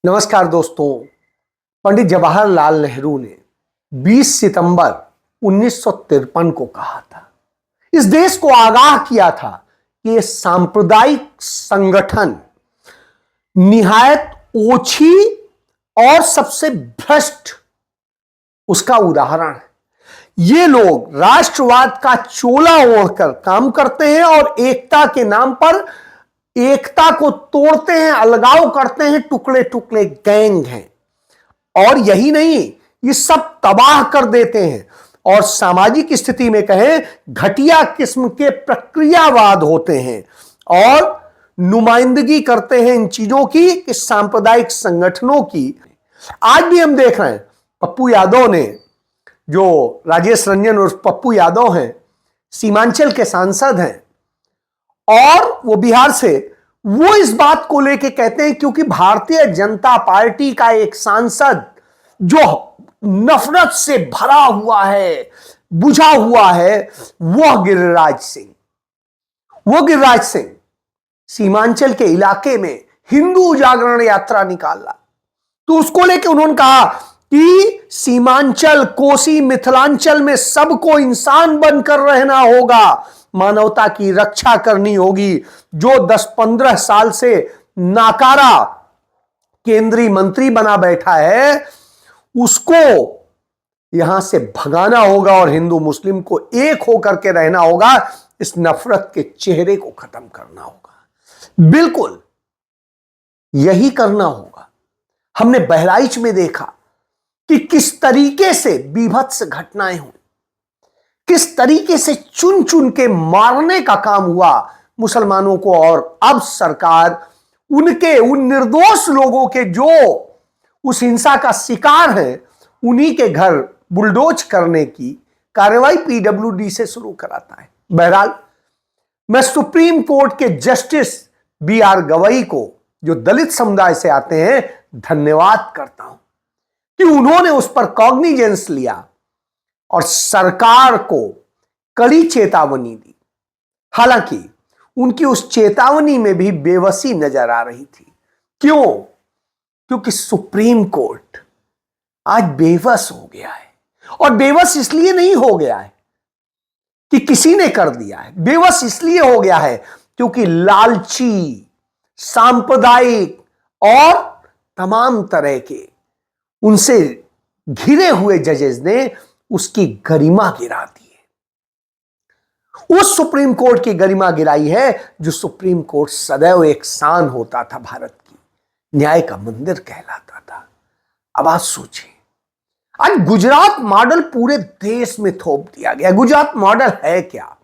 नमस्कार दोस्तों। पंडित जवाहरलाल नेहरू ने 20 सितंबर 1953 को कहा था, इस देश को आगाह किया था कि ये सांप्रदायिक संगठन निहायत ओछी और सबसे भ्रष्ट उसका उदाहरण है। ये लोग राष्ट्रवाद का चोला ओढ़कर काम करते हैं और एकता के नाम पर एकता को तोड़ते हैं, अलगाव करते हैं, टुकड़े टुकड़े गैंग हैं। और यही नहीं, ये सब तबाह कर देते हैं और सामाजिक स्थिति में कहें घटिया किस्म के प्रक्रियावाद होते हैं और नुमाइंदगी करते हैं इन चीजों की, इस सांप्रदायिक संगठनों की। आज भी हम देख रहे हैं, पप्पू यादव ने, जो राजेश रंजन और पप्पू यादव हैं, सीमांचल के सांसद हैं और वो बिहार से, वो इस बात को लेके कहते हैं क्योंकि भारतीय जनता पार्टी का एक सांसद जो नफरत से भरा हुआ है, बुझा हुआ है, वह गिरिराज सिंह सीमांचल के इलाके में हिंदू जागरण यात्रा निकाला। तो उसको लेके उन्होंने कहा कि सीमांचल, कोसी, मिथिलांचल में सबको इंसान बनकर रहना होगा, मानवता की रक्षा करनी होगी। जो 10-15 साल से नाकारा केंद्रीय मंत्री बना बैठा है उसको यहां से भगाना होगा और हिंदू मुस्लिम को एक होकर के रहना होगा, इस नफरत के चेहरे को खत्म करना होगा। बिल्कुल यही करना होगा। हमने बहराइच में देखा कि किस तरीके से बीभत्स घटनाएं हुई, किस तरीके से चुन चुन के मारने का काम हुआ मुसलमानों को। और अब सरकार उन निर्दोष लोगों के जो उस हिंसा का शिकार हैं, उन्हीं के घर बुलडोज करने की कार्रवाई पीडब्ल्यूडी से शुरू कराता है। बहरहाल, मैं सुप्रीम कोर्ट के जस्टिस BR गवई को, जो दलित समुदाय से आते हैं, धन्यवाद करता हूं कि उन्होंने उस पर कॉग्निजेंस लिया और सरकार को कड़ी चेतावनी दी। हालांकि उनकी उस चेतावनी में भी बेबसी नजर आ रही थी। क्यों? क्योंकि सुप्रीम कोर्ट आज बेबस हो गया है। और बेबस इसलिए नहीं हो गया है कि किसी ने कर दिया है, बेबस इसलिए हो गया है क्योंकि लालची, सांप्रदायिक और तमाम तरह के उनसे घिरे हुए जजेस ने उसकी गरिमा गिरा दी है। उस सुप्रीम कोर्ट की गरिमा गिराई है जो सुप्रीम कोर्ट सदैव एक शान होता था, भारत की न्याय का मंदिर कहलाता था। अब आप सोचिए, आज गुजरात मॉडल पूरे देश में थोप दिया गया। गुजरात मॉडल है क्या?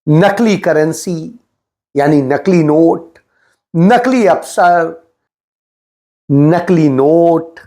नकली करेंसी यानी नकली नोट, नकली अफसर, नकली नोट,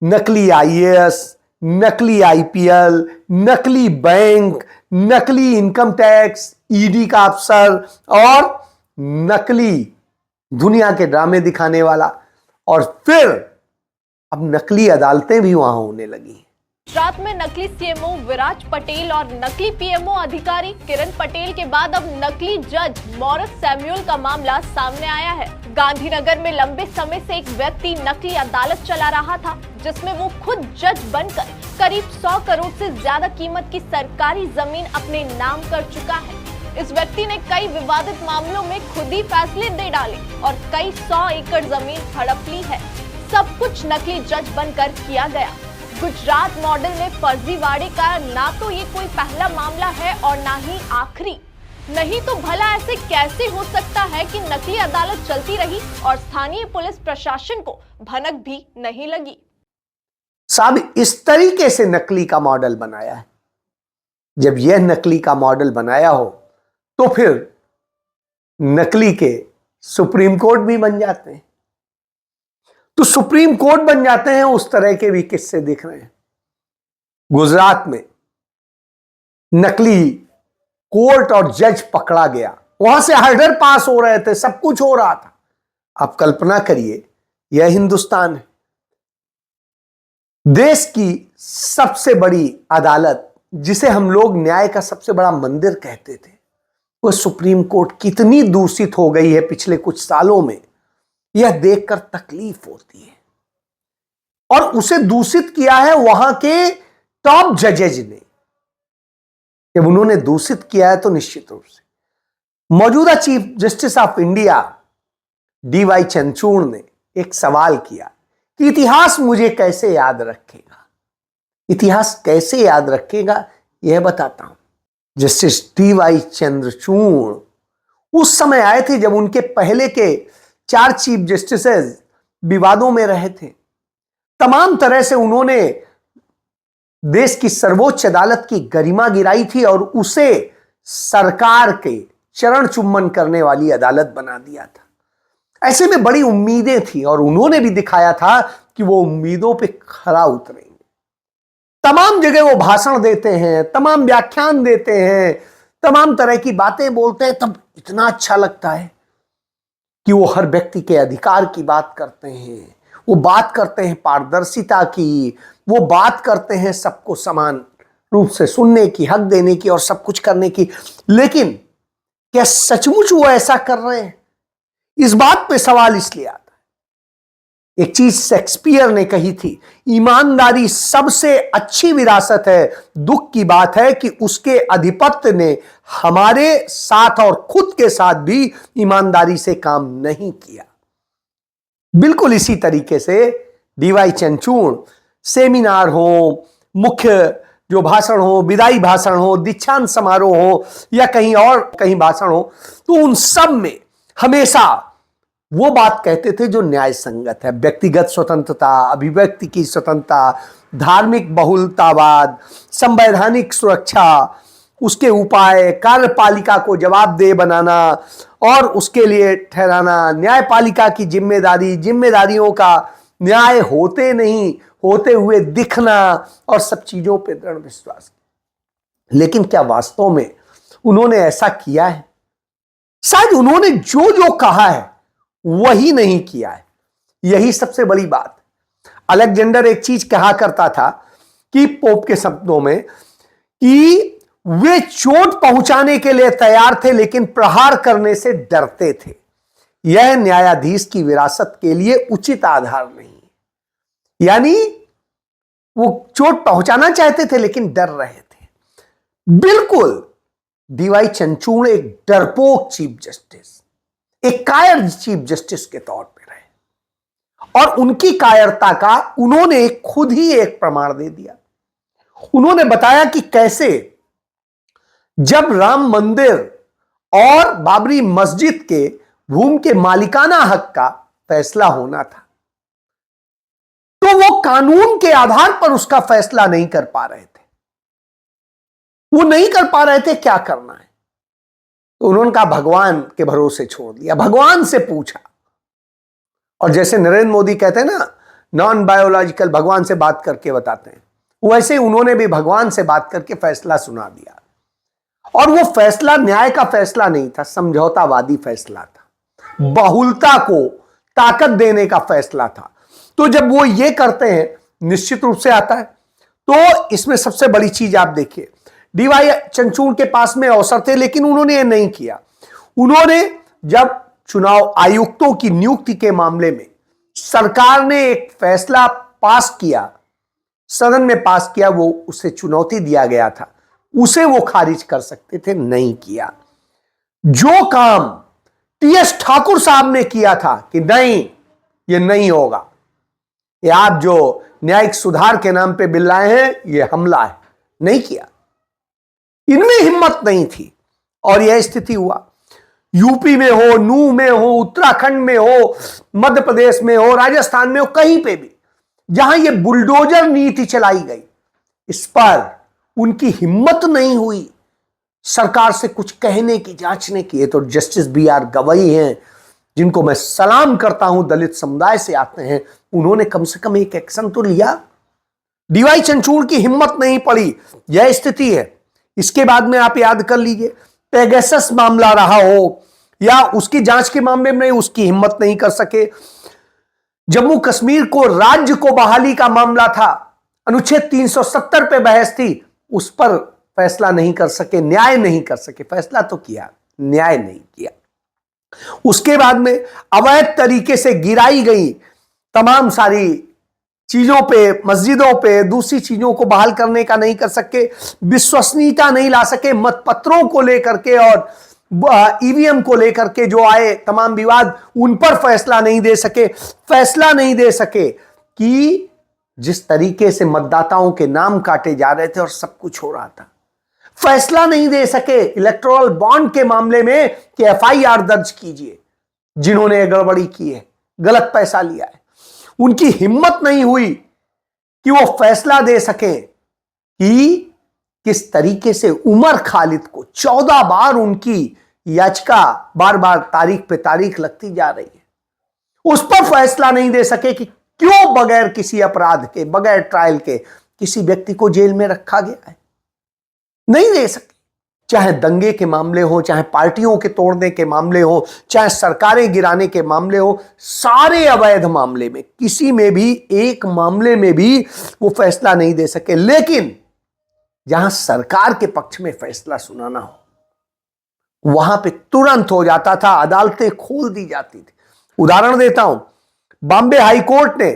नकली IAS, नकली IPL, नकली बैंक, नकली इनकम टैक्स, ED का अफसर और नकली दुनिया के ड्रामे दिखाने वाला। और फिर अब नकली अदालतें भी वहां होने लगी। गुजरात में नकली CMO विराज पटेल और नकली PMO अधिकारी किरण पटेल के बाद अब नकली जज मॉरिस सैमुअल का मामला सामने आया है। गांधीनगर में लंबे समय से एक व्यक्ति नकली अदालत चला रहा था, जिसमें वो खुद जज बनकर करीब 100 करोड़ से ज्यादा कीमत की सरकारी जमीन अपने नाम कर चुका है। इस व्यक्ति ने कई विवादित मामलों में खुद ही फैसले दे डाले और कई 100 एकड़ जमीन हड़प ली है। सब कुछ नकली जज बनकर किया गया। गुजरात मॉडल में फर्जीवाड़े का ना तो ये कोई पहला मामला है और ना ही आखिरी। नहीं तो भला ऐसे कैसे हो सकता है कि नकली अदालत चलती रही और स्थानीय पुलिस प्रशासन को भनक भी नहीं लगी। साहब, इस तरीके से नकली का मॉडल बनाया है। जब यह नकली का मॉडल बनाया हो तो फिर नकली के सुप्रीम कोर्ट भी बन जाते हैं। तो सुप्रीम कोर्ट बन जाते हैं, उस तरह के भी किस्से दिख रहे हैं। गुजरात में नकली कोर्ट और जज पकड़ा गया, वहां से ऑर्डर पास हो रहे थे, सब कुछ हो रहा था। आप कल्पना करिए, यह हिंदुस्तान है, देश की सबसे बड़ी अदालत, जिसे हम लोग न्याय का सबसे बड़ा मंदिर कहते थे, वह सुप्रीम कोर्ट कितनी दूषित हो गई है पिछले कुछ सालों में। यह देखकर तकलीफ होती है। और उसे दूषित किया है वहां के टॉप जजेज ने। जब उन्होंने दूषित किया है तो निश्चित रूप से मौजूदा chief justice of India DY Chandrachud ने एक सवाल किया कि इतिहास मुझे कैसे याद रखेगा, इतिहास कैसे याद रखेगा, यह बताता हूं। जस्टिस डीवाई चंद्रचूड़ उस समय आए थे जब उनके पहले के 4 चीफ जस्टिसेस विवादों में रहे थे। तमाम तरह से उन्होंने देश की सर्वोच्च अदालत की गरिमा गिराई थी और उसे सरकार के चरण चुम्बन करने वाली अदालत बना दिया था। ऐसे में बड़ी उम्मीदें थी और उन्होंने भी दिखाया था कि वो उम्मीदों पे खरा उतरेंगे। तमाम जगह वो भाषण देते हैं, तमाम व्याख्यान देते हैं, तमाम तरह की बातें बोलते हैं। तब इतना अच्छा लगता है कि वो हर व्यक्ति के अधिकार की बात करते हैं, वो बात करते हैं पारदर्शिता की, वो बात करते हैं सबको समान रूप से सुनने की, हक देने की और सब कुछ करने की। लेकिन क्या सचमुच वो ऐसा कर रहे हैं? इस बात पे सवाल इसलिए आता है। एक चीज शेक्सपियर ने कही थी, ईमानदारी सबसे अच्छी विरासत है। दुख की बात है कि उसके अधिपत्य ने हमारे साथ और खुद के साथ भी ईमानदारी से काम नहीं किया। बिल्कुल इसी तरीके से डीवाई चंद्रचूड़ सेमिनार हो, मुख्य जो भाषण हो, विदाई भाषण हो, दीक्षांत समारोह हो या कहीं और कहीं भाषण हो, तो उन सब में हमेशा वो बात कहते थे जो न्याय संगत है। व्यक्तिगत स्वतंत्रता, अभिव्यक्ति की स्वतंत्रता, धार्मिक बहुलतावाद, संवैधानिक सुरक्षा, उसके उपाय, कार्यपालिका को जवाबदेह बनाना और उसके लिए ठहराना, न्यायपालिका की जिम्मेदारी, जिम्मेदारियों का न्याय होते नहीं होते हुए दिखना और सब चीजों पे दृढ़ विश्वास। लेकिन क्या वास्तव में उन्होंने ऐसा किया है? शायद उन्होंने जो जो कहा है वही नहीं किया है। यही सबसे बड़ी बात। अलेक्जेंडर एक चीज कहा करता था कि पोप के शब्दों में कि वे चोट पहुंचाने के लिए तैयार थे लेकिन प्रहार करने से डरते थे। यह न्यायाधीश की विरासत के लिए उचित आधार नहीं। यानी वो चोट पहुंचाना चाहते थे लेकिन डर रहे थे। बिल्कुल डीवाई चंद्रचूड़ एक डरपोक चीफ जस्टिस, एक कायर चीफ जस्टिस के तौर पे रहे और उनकी कायरता का उन्होंने खुद ही एक प्रमाण दे दिया। उन्होंने बताया कि कैसे जब राम मंदिर और बाबरी मस्जिद के भूमि के मालिकाना हक का फैसला होना था तो वो कानून के आधार पर उसका फैसला नहीं कर पा रहे थे। वो नहीं कर पा रहे थे क्या करना है, तो उन्होंने कहा भगवान के भरोसे छोड़ दिया, भगवान से पूछा। और जैसे नरेंद्र मोदी कहते हैं ना, नॉन बायोलॉजिकल भगवान से बात करके बताते हैं, वैसे उन्होंने भी भगवान से बात करके फैसला सुना दिया। और वो फैसला न्याय का फैसला नहीं था, समझौतावादी फैसला था, बहुलता को ताकत देने का फैसला था। तो जब वो ये करते हैं निश्चित रूप से आता है। तो इसमें सबसे बड़ी चीज आप देखिए, डीवाई चंद्रचूड़ के पास में अवसर थे लेकिन उन्होंने ये नहीं किया। उन्होंने जब चुनाव आयुक्तों की नियुक्ति के मामले में सरकार ने एक फैसला पास किया, सदन में पास किया, वो उसे चुनौती दिया गया था, उसे वो खारिज कर सकते थे, नहीं किया। जो काम टीएस ठाकुर साहब ने किया था कि नहीं ये नहीं होगा, ये आप जो न्यायिक सुधार के नाम पे बिल लाए हैं ये हमला है, नहीं किया। इनमें हिम्मत नहीं थी और यह स्थिति हुआ। यूपी में हो, नू में हो, उत्तराखंड में हो, मध्य प्रदेश में हो, राजस्थान में हो, कहीं पे भी जहां ये बुलडोजर नीति चलाई गई, इस पर उनकी हिम्मत नहीं हुई सरकार से कुछ कहने की, जांचने की। तो जस्टिस BR गवई हैं, जिनको मैं सलाम करता हूं, दलित समुदाय से आते हैं, उन्होंने कम से कम एक एक्शन तो लिया। डीवाई चंद्रचूड़ की हिम्मत नहीं पड़ी, यह स्थिति है। इसके बाद में आप याद कर लीजिए, पेगासस मामला रहा हो या उसकी जांच के मामले में उसकी हिम्मत नहीं कर सके। जम्मू कश्मीर को राज्य को बहाली का मामला था, अनुच्छेद 370 पे बहस थी, उस पर फैसला नहीं कर सके, न्याय नहीं कर सके। फैसला तो किया, न्याय नहीं किया। उसके बाद में अवैध तरीके से गिराई गई तमाम सारी चीजों पे, मस्जिदों पे, दूसरी चीजों को बहाल करने का नहीं कर सके, विश्वसनीयता नहीं ला सके, मतपत्रों को लेकर के और ईवीएम को लेकर के जो आए तमाम विवाद, उन पर फैसला नहीं दे सके, फैसला नहीं दे सके कि जिस तरीके से मतदाताओं के नाम काटे जा रहे थे और सब कुछ हो रहा था, फैसला नहीं दे सके इलेक्टोरल बॉन्ड के मामले में कि एफआईआर दर्ज कीजिए जिन्होंने गड़बड़ी की है, गलत पैसा लिया है। उनकी हिम्मत नहीं हुई कि वो फैसला दे सके कि किस तरीके से उमर खालिद को 14 बार उनकी याचिका बार बार तारीख पे तारीख लगती जा रही है, उस पर फैसला नहीं दे सके कि क्यों बगैर किसी अपराध के, बगैर ट्रायल के किसी व्यक्ति को जेल में रखा गया है। नहीं दे सके। चाहे दंगे के मामले हो, चाहे पार्टियों के तोड़ने के मामले हो, चाहे सरकारें गिराने के मामले हो, सारे अवैध मामले में किसी में भी, एक मामले में भी वो फैसला नहीं दे सके। लेकिन जहां सरकार के पक्ष में फैसला सुनाना हो, वहां पे तुरंत हो जाता था, अदालतें खोल दी जाती थी। उदाहरण देता हूं, बॉम्बे हाई कोर्ट ने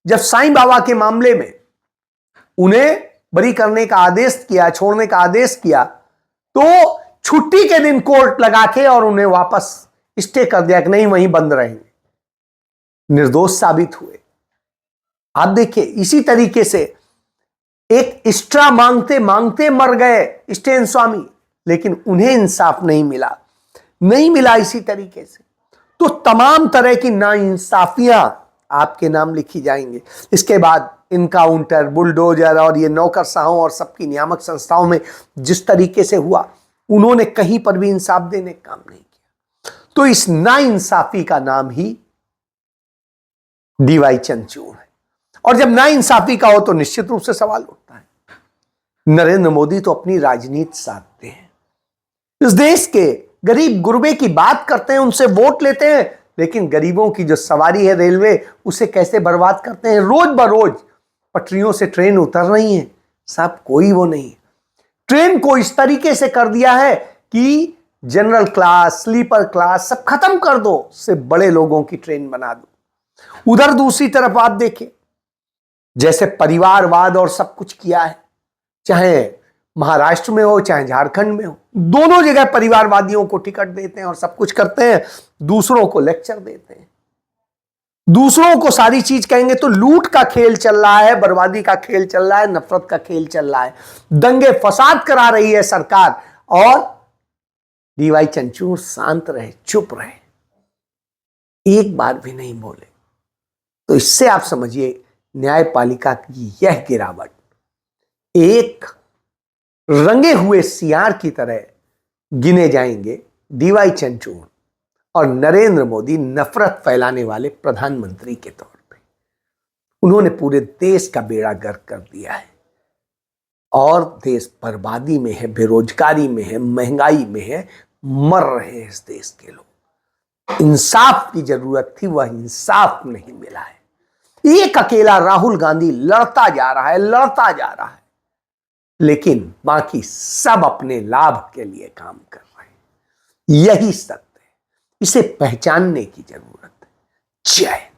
जब साईं बाबा के मामले में उन्हें बरी करने का आदेश किया, छोड़ने का आदेश किया, तो छुट्टी के दिन कोर्ट लगा के और उन्हें वापस स्टे कर दिया कि नहीं वहीं बंद रहेंगे, निर्दोष साबित हुए। आप देखिए, इसी तरीके से एक एक्स्ट्रा मांगते मांगते मर गए स्टेन स्वामी, लेकिन उन्हें इंसाफ नहीं मिला इसी तरीके से। तो तमाम तरह की नाइंसाफियां आपके नाम लिखी जाएंगे। इसके बाद इनकाउंटर, बुलडोजर और ये नौकरशाहों और सबकी नियामक संस्थाओं में जिस तरीके से हुआ, उन्होंने कहीं पर भी इंसाफ देने का काम नहीं किया। तो इस नाइंसाफी का नाम ही डीवाई चंद्रचूड़ है। और जब नाइंसाफी का हो तो निश्चित रूप से सवाल उठता है। नरेंद्र मोदी तो अपनी राजनीति साधते हैं, इस देश के गरीब गुरबे की बात करते हैं, उनसे वोट लेते हैं, लेकिन गरीबों की जो सवारी है रेलवे, उसे कैसे बर्बाद करते हैं। रोज बरोज पटरियों से ट्रेन उतर रही है, साहब कोई वो नहीं। ट्रेन को इस तरीके से कर दिया है कि जनरल क्लास, स्लीपर क्लास सब खत्म कर दो, सिर्फ बड़े लोगों की ट्रेन बना दो। उधर दूसरी तरफ आप देखें, जैसे परिवारवाद और सब कुछ किया है, चाहे महाराष्ट्र में हो चाहे झारखंड में हो, दोनों जगह परिवारवादियों को टिकट देते हैं और सब कुछ करते हैं, दूसरों को लेक्चर देते हैं, दूसरों को सारी चीज कहेंगे। तो लूट का खेल चल रहा है, बर्बादी का खेल चल रहा है, नफरत का खेल चल रहा है, दंगे फसाद करा रही है सरकार। और डीवाई चंद्रचूड़ शांत रहे, चुप रहे, एक बार भी नहीं बोले। तो इससे आप समझिए न्यायपालिका की यह गिरावट एक रंगे हुए सियार की तरह गिने जाएंगे डीवाई चंद्रचूड़ और नरेंद्र मोदी नफरत फैलाने वाले प्रधानमंत्री के तौर पे। उन्होंने पूरे देश का बेड़ा गर्क कर दिया है और देश बर्बादी में है, बेरोजगारी में है, महंगाई में है, मर रहे हैं इस देश के लोग। इंसाफ की जरूरत थी, वह इंसाफ नहीं मिला है। एक अकेला राहुल गांधी लड़ता जा रहा है, लेकिन बाकी सब अपने लाभ के लिए काम कर रहे हैं। यही सत्य है, इसे पहचानने की जरूरत है। जय